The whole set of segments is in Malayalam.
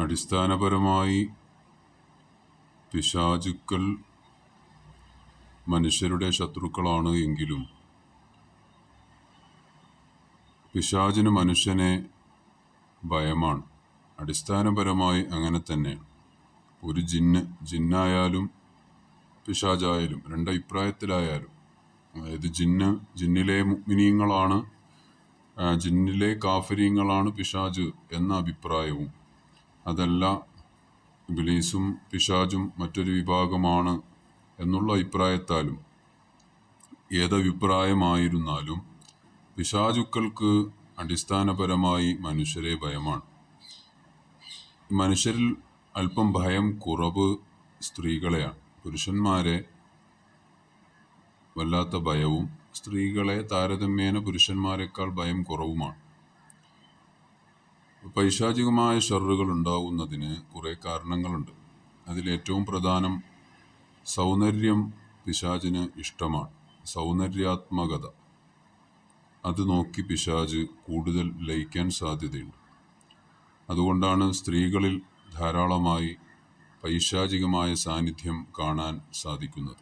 അടിസ്ഥാനപരമായി പിശാചുക്കൾ മനുഷ്യരുടെ ശത്രുക്കളാണ് എങ്കിലും പിശാചിന് മനുഷ്യനെ ഭയമാണ്. അടിസ്ഥാനപരമായി അങ്ങനെ തന്നെയാണ്. ഒരു ജിന്നായാലും പിശാചായാലും രണ്ടഭിപ്രായത്തിലായാലും, അതായത് ജിന്നിലെ മുഅ്മിനീങ്ങളാണ്, ജിന്നിലെ കാഫിരീങ്ങളാണ് പിശാച് എന്ന അഭിപ്രായവും, അതല്ല ഇബ്ലീസും പിശാചും മറ്റൊരു വിഭാഗമാണ് എന്നുള്ള അഭിപ്രായത്താലും, ഏതഭിപ്രായമായിരുന്നാലും പിശാചുക്കൾക്ക് അടിസ്ഥാനപരമായി മനുഷ്യരെ ഭയമാണ്. മനുഷ്യരിൽ അല്പം ഭയം കുറവ് സ്ത്രീകളെയാണ്. പുരുഷന്മാരെ വല്ലാത്ത ഭയവും സ്ത്രീകളെ താരതമ്യേന പുരുഷന്മാരെക്കാൾ ഭയം കുറവുമാണ്. പൈശാചികമായ ഷർറുകൾ ഉണ്ടാവുന്നതിന് കുറേ കാരണങ്ങളുണ്ട്. അതിലേറ്റവും പ്രധാനം സൗന്ദര്യം പിശാചിന് ഇഷ്ടമാണ്. സൗന്ദര്യാത്മകത അത് നോക്കി പിശാച് കൂടുതൽ ലയിക്കാൻ സാധ്യതയുണ്ട്. അതുകൊണ്ടാണ് സ്ത്രീകളിൽ ധാരാളമായി പൈശാചികമായ സാന്നിധ്യം കാണാൻ സാധിക്കുന്നത്.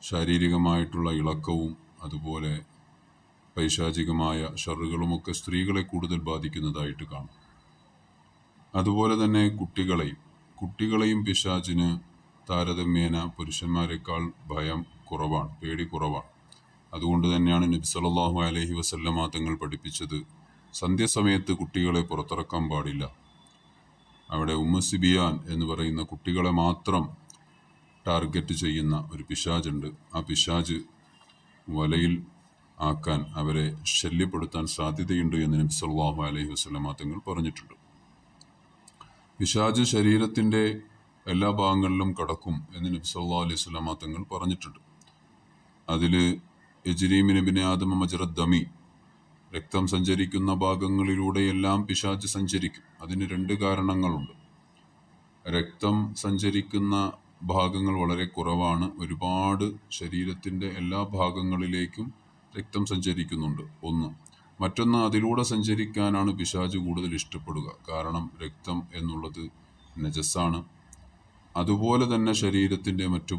ശാരീരികമായിട്ടുള്ള ഇളക്കവും അതുപോലെ പൈശാചികമായ ഷർറുകളുമൊക്കെ സ്ത്രീകളെ കൂടുതൽ ബാധിക്കുന്നതായിട്ട് കാണും. അതുപോലെ തന്നെ കുട്ടികളെയും പിശാചിന് താരതമ്യേന പുരുഷന്മാരെക്കാൾ ഭയം കുറവാണ്, പേടി കുറവാണ്. അതുകൊണ്ട് തന്നെയാണ് നബി സല്ലല്ലാഹു അലൈഹി വസല്ലമ തങ്ങൾ പഠിപ്പിച്ചത്, സന്ധ്യാസമയത്ത് കുട്ടികളെ പുറത്തിറക്കാൻ പാടില്ല. അവിടെ സിബിയാൻ എന്ന് പറയുന്ന കുട്ടികളെ മാത്രം ടാർഗറ്റ് ചെയ്യുന്ന ഒരു പിശാചുണ്ട്. ആ പിശാച് വലയിൽ ആക്കാൻ, അവരെ ശല്യപ്പെടുത്താൻ സാധ്യതയുണ്ട് എന്ന് നബി സല്ലല്ലാഹു അലൈഹി വസല്ലമ തങ്ങൾ പറഞ്ഞിട്ടുണ്ട്. പിശാച് ശരീരത്തിൻ്റെ എല്ലാ ഭാഗങ്ങളിലും കടക്കും എന്ന് നബി സല്ലല്ലാഹു അലൈഹി വസല്ലമ തങ്ങൾ പറഞ്ഞിട്ടുണ്ട്. അതിൽ യജ്രി മിൻ ഇബ്നി ആദമ മജ്റദ് ദമി, രക്തം സഞ്ചരിക്കുന്ന ഭാഗങ്ങളിലൂടെയെല്ലാം പിശാച് സഞ്ചരിക്കും. അതിന് രണ്ട് കാരണങ്ങളുണ്ട്. രക്തം സഞ്ചരിക്കുന്ന ഭാഗങ്ങൾ വളരെ കുറവാണ്. ഒരുപാട് ശരീരത്തിൻ്റെ എല്ലാ ഭാഗങ്ങളിലേക്കും രക്തം സഞ്ചരിക്കുന്നുണ്ട്, ഒന്ന്. മറ്റൊന്ന്, അതിലൂടെ സഞ്ചരിക്കാനാണ് പിശാച് കൂടുതൽ ഇഷ്ടപ്പെടുക. കാരണം രക്തം എന്നുള്ളത് നജസ്സാണ്. അതുപോലെ തന്നെ ശരീരത്തിൻ്റെ മറ്റു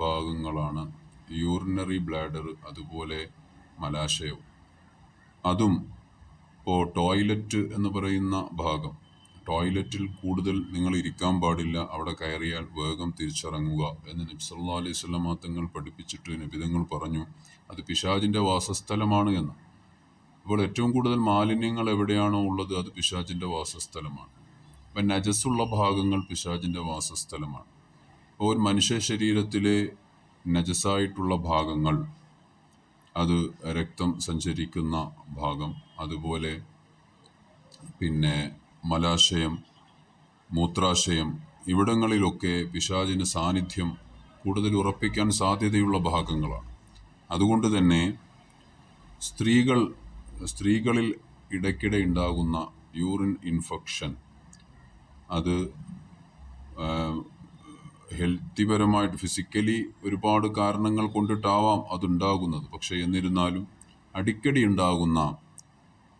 ഭാഗങ്ങളാണ് യൂറിനറി ബ്ലാഡർ, അതുപോലെ മലാശയവും. അതും ഇപ്പോൾ ടോയ്ലറ്റ് എന്ന് പറയുന്ന ഭാഗം, ടോയ്ലറ്റിൽ കൂടുതൽ നിങ്ങൾ ഇരിക്കാൻ പാടില്ല, അവിടെ കയറിയാൽ വേഗം തിരിച്ചിറങ്ങുക എന്ന് നബി സല്ലല്ലാഹു അലൈഹി വസല്ലമ തങ്ങൾ പഠിപ്പിച്ചിട്ട് നബി തങ്ങൾ പറഞ്ഞു അത് പിശാചിൻ്റെ വാസസ്ഥലമാണ് എന്ന്. അപ്പോൾ ഏറ്റവും കൂടുതൽ മാലിന്യങ്ങൾ എവിടെയാണോ ഉള്ളത് അത് പിശാചിൻ്റെ വാസസ്ഥലമാണ്. അപ്പം നജസ്സുള്ള ഭാഗങ്ങൾ പിശാചിൻ്റെ വാസസ്ഥലമാണ്. അപ്പോൾ ഒരു മനുഷ്യ ശരീരത്തിലെ നജസ്സായിട്ടുള്ള ഭാഗങ്ങൾ, അത് രക്തം സഞ്ചരിക്കുന്ന ഭാഗം, അതുപോലെ പിന്നെ മലാശയം, മൂത്രാശയം, ഇവിടങ്ങളിലൊക്കെ പിശാചിന് സാന്നിധ്യം കൂടുതൽ ഉറപ്പിക്കാൻ സാധ്യതയുള്ള ഭാഗങ്ങളാണ്. അതുകൊണ്ട് തന്നെ സ്ത്രീകളിൽ ഇടയ്ക്കിടെ ഉണ്ടാകുന്ന യൂറിൻ ഇൻഫെക്ഷൻ, അത് ഹെൽത്തിപരമായിട്ട് ഫിസിക്കലി ഒരുപാട് കാരണങ്ങൾ കൊണ്ടിട്ടാവാം അതുണ്ടാകുന്നത്. പക്ഷേ എന്നിരുന്നാലും അടിക്കടി ഉണ്ടാകുന്ന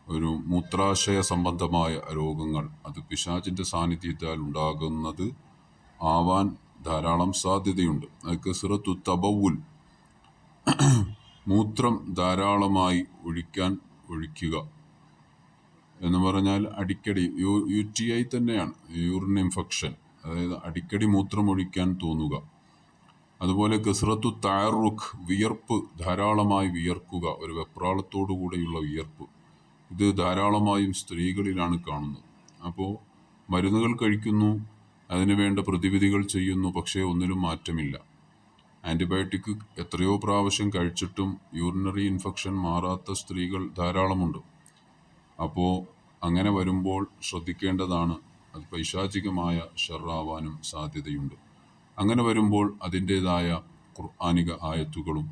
ഒരു മൂത്രാശയ സംബന്ധമായ രോഗങ്ങൾ, അത് പിശാചിൻ്റെ സാന്നിധ്യത്താൽ ഉണ്ടാകുന്നത് ആവാൻ ധാരാളം സാധ്യതയുണ്ട്. അത് കസ്റത്തു തബവുൽ, മൂത്രം ധാരാളമായി ഒഴിക്കുക എന്ന് പറഞ്ഞാൽ അടിക്കടി UTI തന്നെയാണ്, യൂറിൻ ഇൻഫെക്ഷൻ, അതായത് അടിക്കടി മൂത്രം ഒഴിക്കാൻ തോന്നുക. അതുപോലെ കസ്റത്തു തഅറുഖ്, വിയർപ്പ്, ധാരാളമായി വിയർക്കുക, ഒരു വെപ്രാളത്തോടു കൂടെയുള്ള വിയർപ്പ്, ഇത് ധാരാളമായും സ്ത്രീകളിലാണ് കാണുന്നത്. അപ്പോൾ മരുന്നുകൾ കഴിക്കുന്നു, അതിനു വേണ്ട പ്രതിവിധികൾ ചെയ്യുന്നു, പക്ഷേ ഒന്നിലും മാറ്റമില്ല. ആൻറ്റിബയോട്ടിക് എത്രയോ പ്രാവശ്യം കഴിച്ചിട്ടും യൂറിനറി ഇൻഫെക്ഷൻ മാറാത്ത സ്ത്രീകൾ ധാരാളമുണ്ട്. അപ്പോൾ അങ്ങനെ വരുമ്പോൾ ശ്രദ്ധിക്കേണ്ടതാണ്, അത് പൈശാചികമായ ഷർറാവാനും സാധ്യതയുണ്ട്. അങ്ങനെ വരുമ്പോൾ അതിൻ്റേതായ ഖുർആനിക ആയത്തുകളും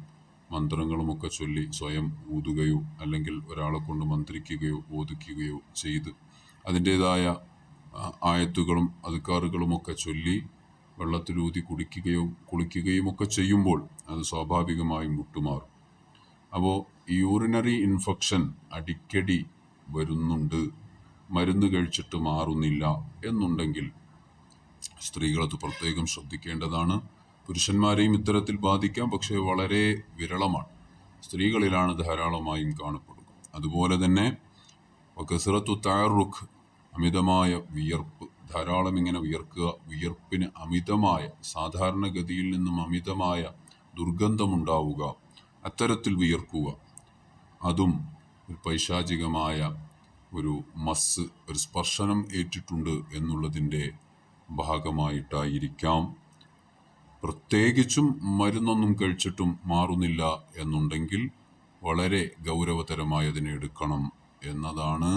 മന്ത്രങ്ങളുമൊക്കെ ചൊല്ലി സ്വയം ഊതുകയോ അല്ലെങ്കിൽ ഒരാളെ കൊണ്ട് മന്ത്രിക്കുകയോ ഓതിക്കുകയോ ചെയ്ത് അതിൻ്റേതായ ആയത്തുകളും അദ്കാറുകളുമൊക്കെ ചൊല്ലി വെള്ളത്തിലൂതി കുളിക്കുകയും ഒക്കെ ചെയ്യുമ്പോൾ അത് സ്വാഭാവികമായും വിട്ടുമാറും. അപ്പോൾ ഈ യൂറിനറി ഇൻഫെക്ഷൻ അടിക്കടി വരുന്നുണ്ട് മരുന്ന് കഴിച്ചിട്ട് മാറുന്നില്ല എന്നുണ്ടെങ്കിൽ സ്ത്രീകളത് പ്രത്യേകം ശ്രദ്ധിക്കേണ്ടതാണ്. പുരുഷന്മാരെയും ഇത്തരത്തിൽ ബാധിക്കാം, പക്ഷേ വളരെ വിരളമാണ്. സ്ത്രീകളിലാണ് ധാരാളമായും കാണപ്പെടുക. അതുപോലെ തന്നെ കസറത്തു താറുഖ്, അമിതമായ വിയർപ്പ്, ധാരാളം ഇങ്ങനെ വിയർക്കുക, വിയർപ്പിന് അമിതമായ, സാധാരണഗതിയിൽ നിന്നും അമിതമായ ദുർഗന്ധമുണ്ടാവുക, അത്തരത്തിൽ വിയർക്കുക, അതും ഒരു പൈശാചികമായ ഒരു മസ്, ഒരു സ്പർശനം ഏറ്റിട്ടുണ്ട് എന്നുള്ളതിൻ്റെ ഭാഗമായിട്ടായിരിക്കാം. പ്രത്യേകിച്ചും മരുന്നൊന്നും കഴിച്ചിട്ടും മാറുന്നില്ല എന്നുണ്ടെങ്കിൽ വളരെ ഗൗരവതരമായി അതിനെ എടുക്കണം എന്നതാണ്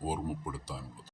ഓർമ്മപ്പെടുത്താനുള്ളത്.